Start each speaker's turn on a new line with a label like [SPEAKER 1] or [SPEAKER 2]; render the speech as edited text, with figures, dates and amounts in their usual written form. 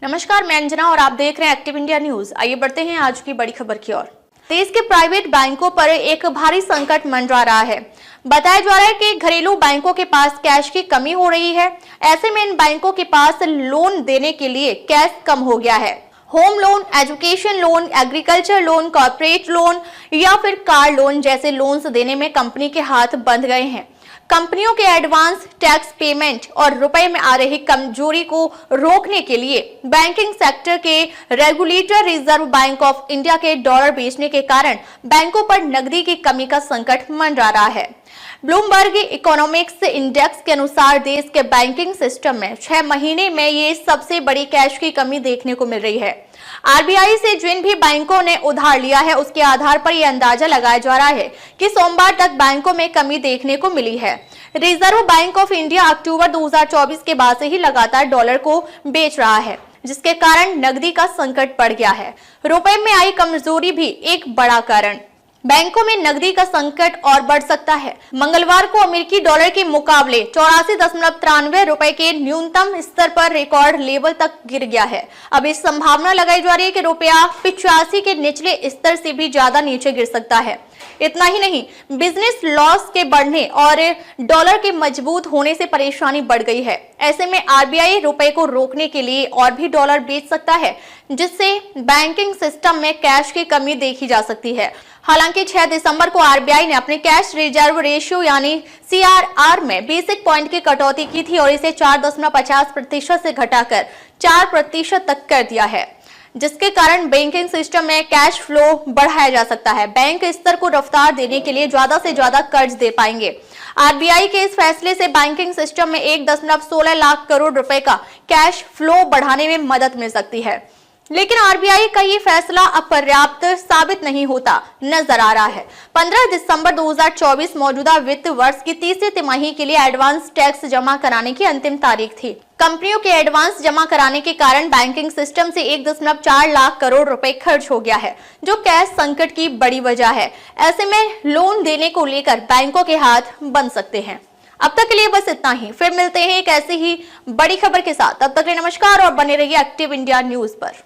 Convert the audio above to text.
[SPEAKER 1] नमस्कार, मैं अंजना और आप देख रहे हैं एक्टिव इंडिया न्यूज। आइए बढ़ते हैं आज की बड़ी खबर की ओर। देश के प्राइवेट बैंकों पर एक भारी संकट मंडरा रहा है। बताया जा रहा है कि घरेलू बैंकों के पास कैश की कमी हो रही है। ऐसे में इन बैंकों के पास लोन देने के लिए कैश कम हो गया है। Home loan, education loan, agriculture loan, corporate loan या फिर कार लोन जैसे लोन्स देने में कंपनी के हाथ बंध गए हैं। कंपनियों के एडवांस टैक्स पेमेंट और रुपए में आ रही कमजोरी को रोकने के लिए बैंकिंग सेक्टर के regulator reserve bank of India के डॉलर बेचने के कारण बैंकों पर नकदी की कमी का संकट मंडरा रहा है। ब्लूमबर्ग इकोनॉमिक्स इंडेक्स के अनुसार देश के बैंकिंग सिस्टम में 6 महीने में ये सबसे बड़ी कैश की कमी देखने को मिल रही है। आरबीआई से जिन भी बैंकों ने उधार लिया है उसके आधार पर यह अंदाजा लगाया जा रहा है कि सोमवार तक बैंकों में कमी देखने को मिली है। रिजर्व बैंक ऑफ इंडिया अक्टूबर 2024 के बाद से ही लगातार डॉलर को बेच रहा है, जिसके कारण नकदी का संकट बढ़ गया है। रुपए में आई कमजोरी भी एक बड़ा कारण। बैंकों में नकदी का संकट और बढ़ सकता है। मंगलवार को अमेरिकी डॉलर के मुकाबले 84.93 रुपए के न्यूनतम स्तर पर रिकॉर्ड लेवल तक गिर गया है। अब इस संभावना लगाई जा रही है कि रुपया 85 के निचले स्तर से भी ज्यादा नीचे गिर सकता है। इतना ही नहीं, बिजनेस लॉस के बढ़ने और डॉलर के मजबूत होने से परेशानी बढ़ गई है। ऐसे में आरबीआई रुपए को रोकने के लिए और भी डॉलर बेच सकता है, जिससे बैंकिंग सिस्टम में कैश की कमी देखी जा सकती है। हालांकि 6 दिसंबर को आरबीआई ने अपने कैश रिजर्व रेशियो यानी सीआरआर में बेसिक पॉइंट की कटौती की थी और इसे 4.50% से घटाकर 4% तक कर दिया है, जिसके कारण बैंकिंग सिस्टम में कैश फ्लो बढ़ाया जा सकता है। बैंक स्तर को रफ्तार देने के लिए ज्यादा से ज्यादा कर्ज दे पाएंगे। आरबीआई के इस फैसले से बैंकिंग सिस्टम में 1.16 लाख करोड़ रुपए का कैश फ्लो बढ़ाने में मदद मिल सकती है। लेकिन आरबीआई का ये फैसला अपर्याप्त साबित नहीं होता नजर आ रहा है। 15 दिसंबर 2024 मौजूदा वित्त वर्ष की तीसरी तिमाही के लिए एडवांस टैक्स जमा कराने की अंतिम तारीख थी। कंपनियों के एडवांस जमा कराने के कारण बैंकिंग सिस्टम से 1.4 लाख करोड़ रुपए खर्च हो गया है, जो कैश संकट की बड़ी वजह है। ऐसे में लोन देने को लेकर बैंकों के हाथ बन सकते हैं। अब तक के लिए बस इतना ही। फिर मिलते हैं एक ऐसी ही बड़ी खबर के साथ। तब तक के लिए नमस्कार और बने रहिए एक्टिव इंडिया न्यूज पर।